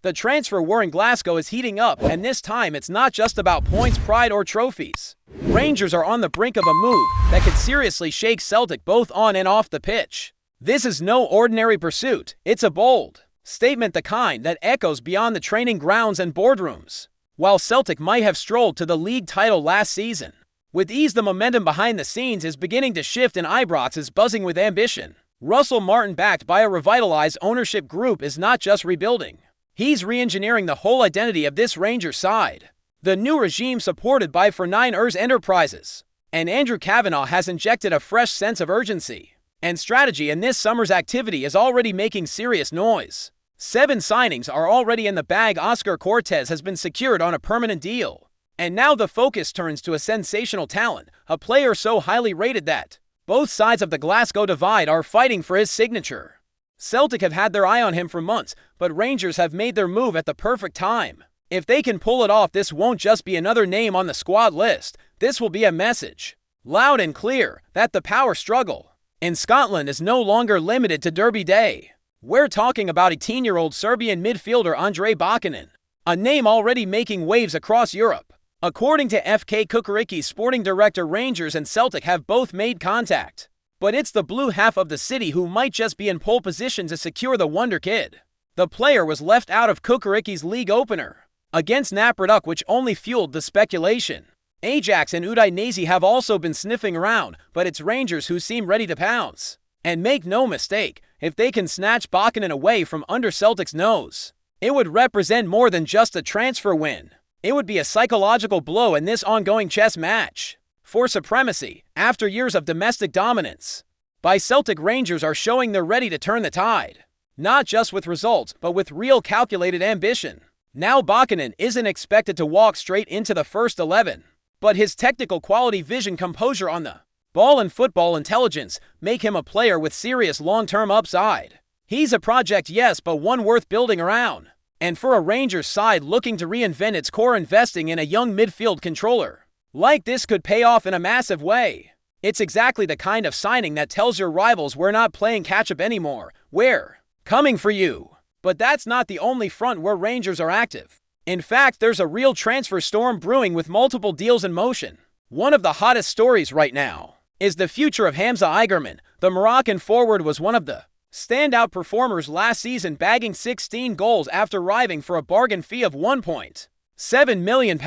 The transfer war in Glasgow is heating up, and this time it's not just about points, pride, or trophies. Rangers are on the brink of a move that could seriously shake Celtic both on and off the pitch. This is no ordinary pursuit, it's a bold statement, the kind that echoes beyond the training grounds and boardrooms. While Celtic might have strolled to the league title last season, with ease the momentum behind the scenes is beginning to shift and Ibrox is buzzing with ambition. Russell Martin, backed by a revitalized ownership group, is not just rebuilding. He's re-engineering the whole identity of this Rangers side. The new regime, supported by For9ers Enterprises and Andrew Kavanagh, has injected a fresh sense of urgency and strategy, and this summer's activity is already making serious noise. 7 signings are already in the bag. Oscar Cortez has been secured on a permanent deal. And now the focus turns to a sensational talent, a player so highly rated that both sides of the Glasgow divide are fighting for his signature. Celtic have had their eye on him for months, but Rangers have made their move at the perfect time. If they can pull it off, this won't just be another name on the squad list. This will be a message, loud and clear, that the power struggle in Scotland is no longer limited to Derby Day. We're talking about 18-year-old Serbian midfielder Andrej Bakinin, a name already making waves across Europe. According to FK Kukuriki's sporting director, Rangers and Celtic have both made contact. But it's the blue half of the city who might just be in pole position to secure the wonder kid. The player was left out of Kukuriki's league opener against Napraduk, which only fueled the speculation. Ajax and Udinese have also been sniffing around, but it's Rangers who seem ready to pounce. And make no mistake, if they can snatch Bakinin away from under Celtic's nose, it would represent more than just a transfer win. It would be a psychological blow in this ongoing chess match for supremacy. After years of domestic dominance by Celtic, Rangers are showing they're ready to turn the tide. Not just with results, but with real calculated ambition. Now Bakinin isn't expected to walk straight into the first 11. But his technical quality, vision, composure on the ball, and football intelligence make him a player with serious long-term upside. He's a project, yes, but one worth building around. And for a Rangers side looking to reinvent its core, investing in a young midfield controller like this could pay off in a massive way. It's exactly the kind of signing that tells your rivals we're not playing catch-up anymore, we're coming for you. But that's not the only front where Rangers are active. In fact, there's a real transfer storm brewing with multiple deals in motion. One of the hottest stories right now is the future of Hamza Igerman. The Moroccan forward was one of the standout performers last season, bagging 16 goals after arriving for a bargain fee of £1.7 million.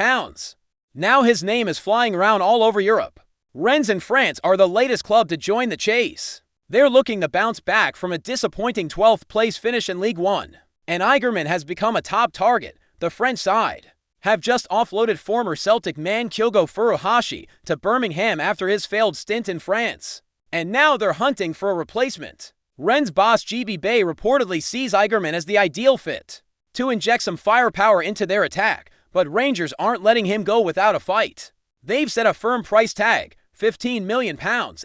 Now his name is flying around all over Europe. Rennes in France are the latest club to join the chase. They're looking to bounce back from a disappointing 12th place finish in League One, and Igerman has become a top target. The French side have just offloaded former Celtic man Kyogo Furuhashi to Birmingham after his failed stint in France, and now they're hunting for a replacement. Rennes boss GB Bay reportedly sees Igerman as the ideal fit to inject some firepower into their attack, but Rangers aren't letting him go without a fight. They've set a firm price tag, £15 million,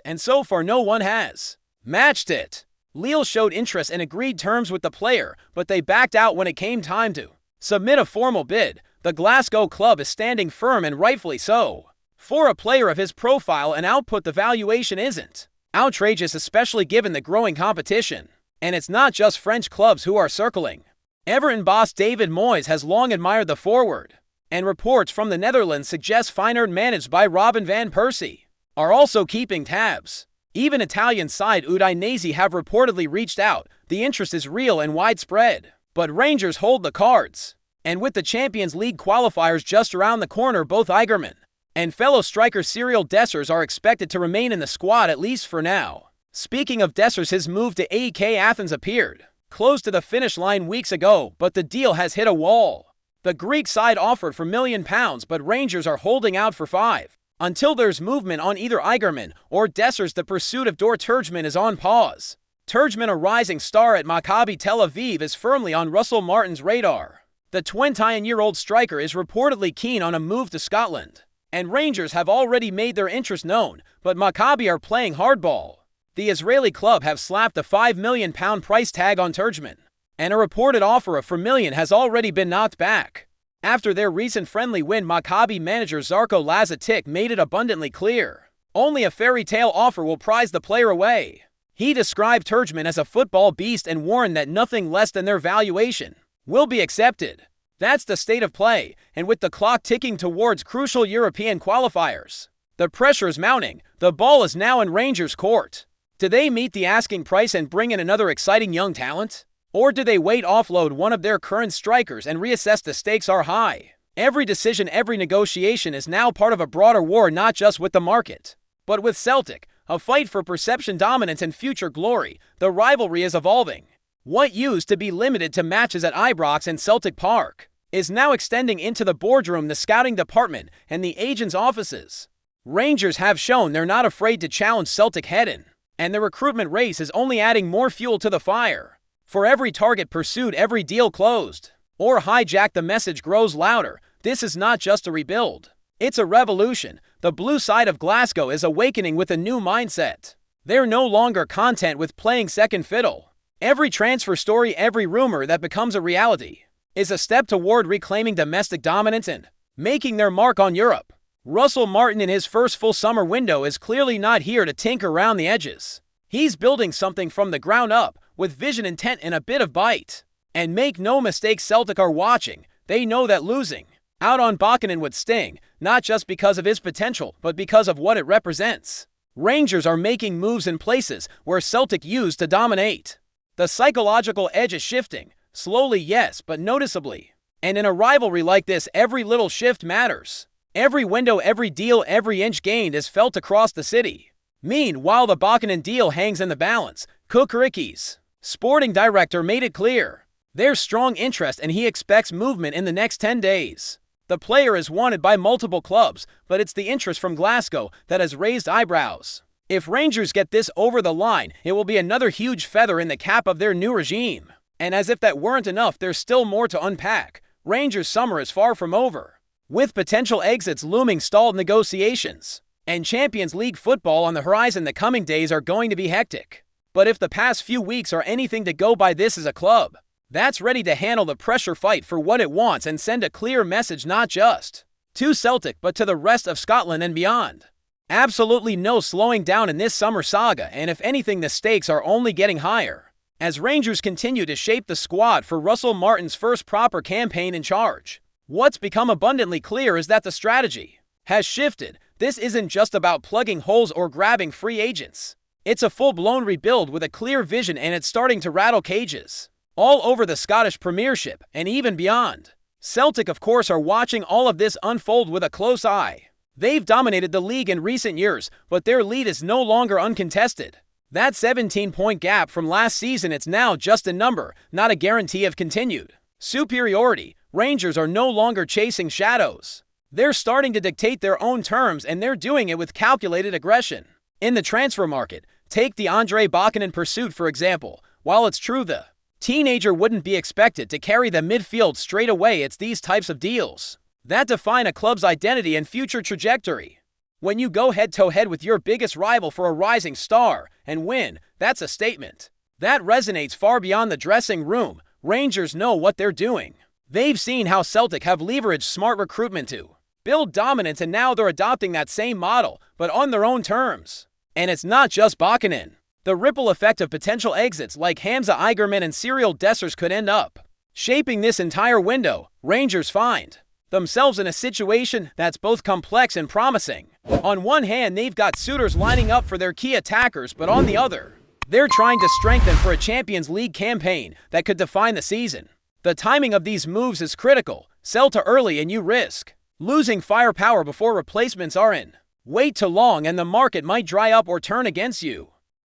and so far no one has matched it. Lille showed interest and agreed terms with the player, but they backed out when it came time to submit a formal bid. The Glasgow club is standing firm, and rightfully so. For a player of his profile and output, the valuation isn't outrageous, especially given the growing competition. And it's not just French clubs who are circling. Everton boss David Moyes has long admired the forward, and reports from the Netherlands suggest Feyenoord, managed by Robin van Persie, are also keeping tabs. Even Italian side Udinese have reportedly reached out. The interest is real and widespread. But Rangers hold the cards. And with the Champions League qualifiers just around the corner, both Igerman and fellow striker Cyril Dessers are expected to remain in the squad, at least for now. Speaking of Dessers, his move to AEK Athens appeared close to the finish line weeks ago, but the deal has hit a wall. The Greek side offered £4 million, but Rangers are holding out for 5. Until there's movement on either Igerman or Dessers, the pursuit of Dor Turgeman is on pause. Turgeman, a rising star at Maccabi Tel Aviv, is firmly on Russell Martin's radar. The 29-year-old striker is reportedly keen on a move to Scotland, and Rangers have already made their interest known, but Maccabi are playing hardball. The Israeli club have slapped a £5 million price tag on Turgeman, and a reported offer of $4 million has already been knocked back. After their recent friendly win, Maccabi manager Zarko Lazatic made it abundantly clear only a fairy tale offer will prize the player away. He described Turgeman as a football beast and warned that nothing less than their valuation will be accepted. That's the state of play, and with the clock ticking towards crucial European qualifiers, the pressure is mounting. The ball is now in Rangers' court. Do they meet the asking price and bring in another exciting young talent? Or do they wait, offload one of their current strikers, and reassess? The stakes are high. Every decision, every negotiation is now part of a broader war, not just with the market, but with Celtic, a fight for perception, dominance, and future glory. The rivalry is evolving. What used to be limited to matches at Ibrox and Celtic Park is now extending into the boardroom, the scouting department, and the agents' offices. Rangers have shown they're not afraid to challenge Celtic head-in, and the recruitment race is only adding more fuel to the fire. For every target pursued, every deal closed or hijacked, the message grows louder. This is not just a rebuild. It's a revolution. The blue side of Glasgow is awakening with a new mindset. They're no longer content with playing second fiddle. Every transfer story, every rumor that becomes a reality, is a step toward reclaiming domestic dominance and making their mark on Europe. Russell Martin, in his first full summer window, is clearly not here to tinker around the edges. He's building something from the ground up, with vision, intent, and a bit of bite. And make no mistake, Celtic are watching. They know that losing out on Buchanan would sting, not just because of his potential, but because of what it represents. Rangers are making moves in places where Celtic used to dominate. The psychological edge is shifting, slowly, yes, but noticeably. And in a rivalry like this, every little shift matters. Every window, every deal, every inch gained is felt across the city. Meanwhile, the Buchanan deal hangs in the balance. Kukuriki's sporting director made it clear there's strong interest and he expects movement in the next 10 days. The player is wanted by multiple clubs, but it's the interest from Glasgow that has raised eyebrows. If Rangers get this over the line, it will be another huge feather in the cap of their new regime. And as if that weren't enough, there's still more to unpack. Rangers' summer is far from over, with potential exits looming, stalled negotiations, and Champions League football on the horizon. The coming days are going to be hectic. But if the past few weeks are anything to go by, this is a club that's ready to handle the pressure, fight for what it wants, and send a clear message not just to Celtic but to the rest of Scotland and beyond. Absolutely no slowing down in this summer saga, and if anything, the stakes are only getting higher as Rangers continue to shape the squad for Russell Martin's first proper campaign in charge. What's become abundantly clear is that the strategy has shifted. This isn't just about plugging holes or grabbing free agents. It's a full-blown rebuild with a clear vision, and it's starting to rattle cages all over the Scottish Premiership and even beyond. Celtic, of course, are watching all of this unfold with a close eye. They've dominated the league in recent years, but their lead is no longer uncontested. That 17-point gap from last season, it's now just a number, not a guarantee of continued superiority. Rangers are no longer chasing shadows. They're starting to dictate their own terms, and they're doing it with calculated aggression. In the transfer market, take the Andre Buchanan pursuit for example. While it's true the teenager wouldn't be expected to carry the midfield straight away, it's these types of deals that define a club's identity and future trajectory. When you go head-to-head with your biggest rival for a rising star and win, that's a statement that resonates far beyond the dressing room. Rangers know what they're doing. They've seen how Celtic have leveraged smart recruitment to build dominance, and now they're adopting that same model, but on their own terms. And it's not just Buchanan. The ripple effect of potential exits like Hamza Igerman and Cyril Dessers could end up shaping this entire window. Rangers find themselves in a situation that's both complex and promising. On one hand, they've got suitors lining up for their key attackers, but on the other, they're trying to strengthen for a Champions League campaign that could define the season. The timing of these moves is critical. Sell too early and you risk losing firepower before replacements are in. Wait too long and the market might dry up or turn against you.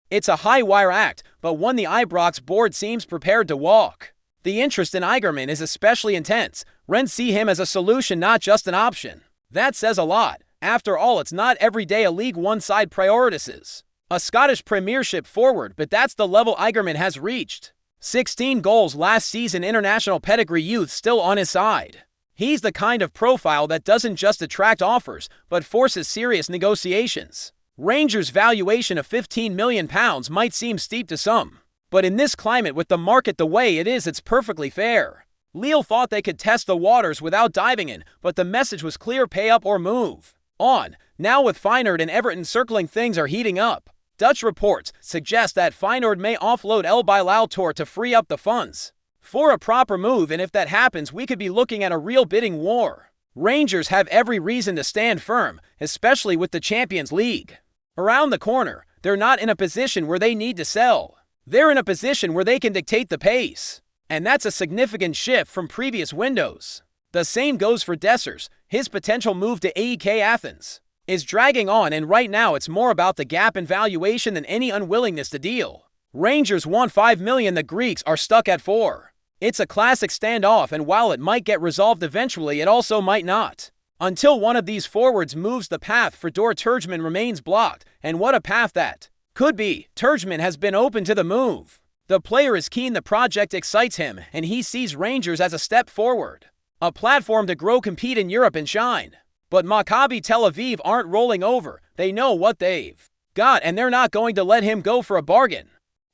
It's a high-wire act, but one the Ibrox board seems prepared to walk. The interest in Igerman is especially intense. Rents see him as a solution, not just an option. That says a lot. After all, it's not every day a League One side prioritizes a Scottish Premiership forward, but that's the level Igerman has reached. 16 goals last season, international pedigree, youth still on his side. He's the kind of profile that doesn't just attract offers, but forces serious negotiations. Rangers' valuation of £15 million might seem steep to some, but in this climate with the market the way it is, it's perfectly fair. Lille thought they could test the waters without diving in, but the message was clear: pay up or move on. Now with Feyenoord and Everton circling, things are heating up. Dutch reports suggest that Feyenoord may offload El Bilal Tour to free up the funds. for a proper move, and if that happens, we could be looking at a real bidding war. Rangers have every reason to stand firm, especially with the Champions League around the corner. They're not in a position where they need to sell. They're in a position where they can dictate the pace. And that's a significant shift from previous windows. The same goes for Dessers. His potential move to AEK Athens is dragging on, and right now it's more about the gap in valuation than any unwillingness to deal. Rangers want $5 million, the Greeks are stuck at $4 million. It's a classic standoff, and while it might get resolved eventually, it also might not. Until one of these forwards moves, the path for Dor Turgeman remains blocked, and what a path that could be. Turgeman has been open to the move. The player is keen, the project excites him, and he sees Rangers as a step forward, a platform to grow, compete in Europe, and shine. But Maccabi Tel Aviv aren't rolling over. They know what they've got, and they're not going to let him go for a bargain.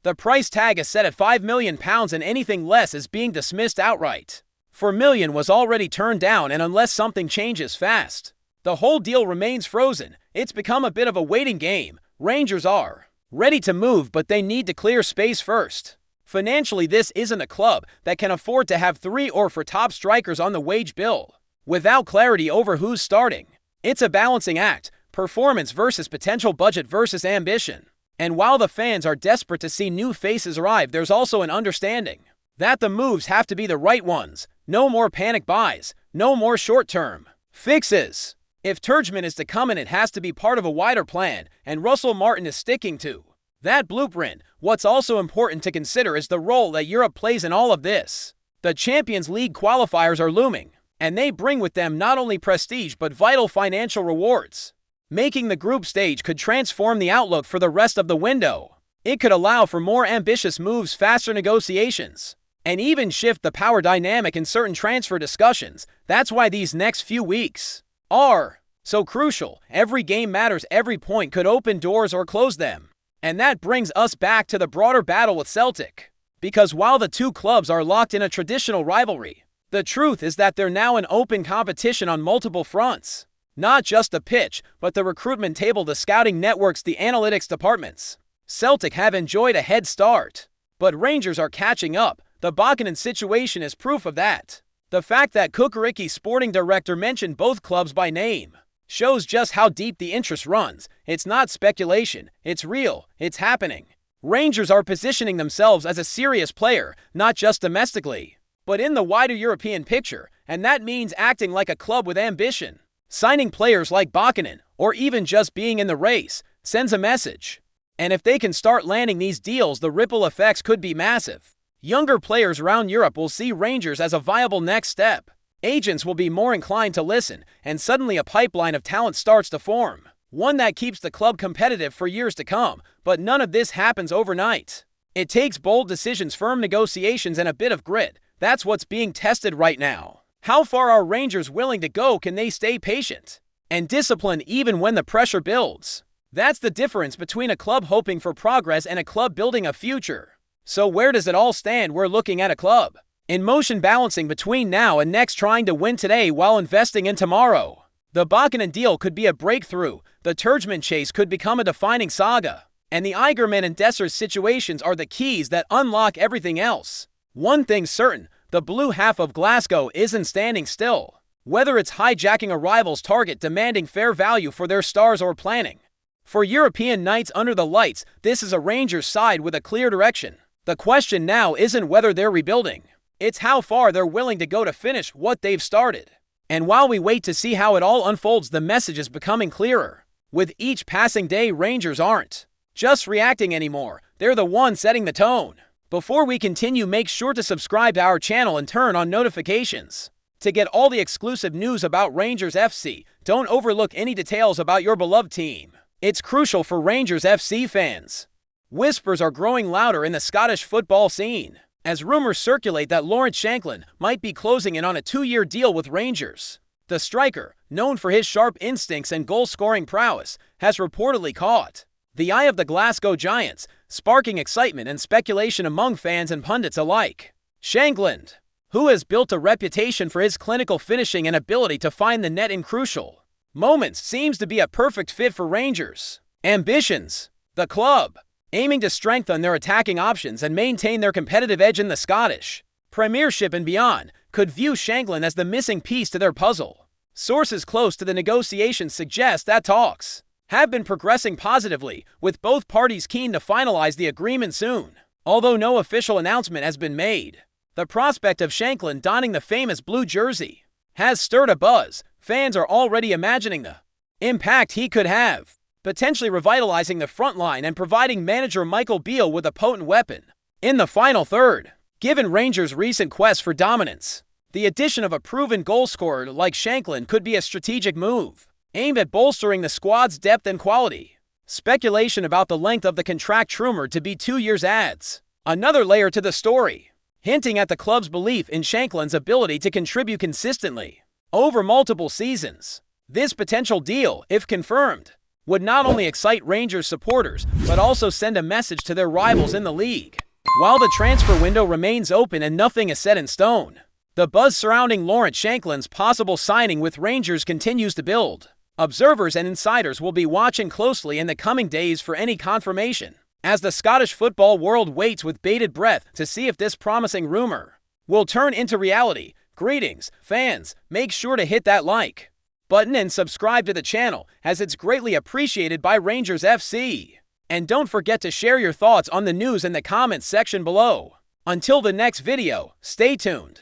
The price tag is set at £5 million, and anything less is being dismissed outright. $4 million was already turned down, and unless something changes fast, the whole deal remains frozen. It's become a bit of a waiting game. Rangers are ready to move, but they need to clear space first. Financially, this isn't a club that can afford to have 3 or 4 top strikers on the wage bill without clarity over who's starting. It's a balancing act, performance versus potential, budget versus ambition. And while the fans are desperate to see new faces arrive, there's also an understanding that the moves have to be the right ones. No more panic buys, no more short-term fixes. If Turgeman is to come in, it has to be part of a wider plan, and Russell Martin is sticking to that blueprint. What's also important to consider is the role that Europe plays in all of this. The Champions League qualifiers are looming, and they bring with them not only prestige but vital financial rewards. Making the group stage could transform the outlook for the rest of the window. It could allow for more ambitious moves, faster negotiations, and even shift the power dynamic in certain transfer discussions. That's why these next few weeks are so crucial. Every game matters. Every point could open doors or close them. And that brings us back to the broader battle with Celtic. Because while the two clubs are locked in a traditional rivalry, the truth is that they're now in open competition on multiple fronts. Not just the pitch, but the recruitment table, the scouting networks, the analytics departments. Celtic have enjoyed a head start, but Rangers are catching up. The Bakanen situation is proof of that. The fact that Kukaricki, sporting director, mentioned both clubs by name shows just how deep the interest runs. It's not speculation, it's real, it's happening. Rangers are positioning themselves as a serious player, not just domestically, but in the wider European picture, and that means acting like a club with ambition. Signing players like Bakanen, or even just being in the race, sends a message. And if they can start landing these deals, the ripple effects could be massive. Younger players around Europe will see Rangers as a viable next step. Agents will be more inclined to listen, and suddenly a pipeline of talent starts to form. One that keeps the club competitive for years to come, but none of this happens overnight. It takes bold decisions, firm negotiations, and a bit of grit. That's what's being tested right now. How far are Rangers willing to go? Can they stay patient and disciplined even when the pressure builds? That's the difference between a club hoping for progress and a club building a future. So where does it all stand? We're looking at a club in motion, balancing between now and next, trying to win today while investing in tomorrow. The Bakanen deal could be a breakthrough. The Turgeman chase could become a defining saga. And the Eigerman and Dessers situations are the keys that unlock everything else. One thing's certain, the blue half of Glasgow isn't standing still. Whether it's hijacking a rival's target, demanding fair value for their stars, or planning for European nights under the lights, this is a Rangers side with a clear direction. The question now isn't whether they're rebuilding. It's how far they're willing to go to finish what they've started. And while we wait to see how it all unfolds, the message is becoming clearer. With each passing day, Rangers aren't just reacting anymore. They're the ones setting the tone. Before we continue, make sure to subscribe to our channel and turn on notifications to get all the exclusive news about Rangers FC. Don't overlook any details about your beloved team. It's crucial for Rangers FC fans. Whispers are growing louder in the Scottish football scene as rumors circulate that Lawrence Shankland might be closing in on a 2-year deal with Rangers. The striker, known for his sharp instincts and goal-scoring prowess, has reportedly caught the eye of the Glasgow Giants, sparking excitement and speculation among fans and pundits alike. Shankland, who has built a reputation for his clinical finishing and ability to find the net in crucial moments, seems to be a perfect fit for Rangers' ambitions. The club, aiming to strengthen their attacking options and maintain their competitive edge in the Scottish Premiership and beyond could view Shankland as the missing piece to their puzzle. Sources close to the negotiations suggest that talks have been progressing positively, with both parties keen to finalize the agreement soon. Although no official announcement has been made, the prospect of Shankland donning the famous blue jersey has stirred a buzz. Fans are already imagining the impact he could have, potentially revitalizing the front line and providing manager Michael Beale with a potent weapon in the final third. Given Rangers' recent quest for dominance, the addition of a proven goalscorer like Shankland could be a strategic move aimed at bolstering the squad's depth and quality. Speculation about the length of the contract rumored to be 2 years adds another layer to the story, hinting at the club's belief in Shankland's ability to contribute consistently over multiple seasons. This potential deal, if confirmed, would not only excite Rangers supporters, but also send a message to their rivals in the league. While the transfer window remains open and nothing is set in stone, the buzz surrounding Lawrence Shankland's possible signing with Rangers continues to build. Observers and insiders will be watching closely in the coming days for any confirmation, as the Scottish football world waits with bated breath to see if this promising rumor will turn into reality. Greetings, fans. Make sure to hit that like button and subscribe to the channel, as it's greatly appreciated by Rangers FC. And don't forget to share your thoughts on the news in the comments section below. Until the next video, stay tuned.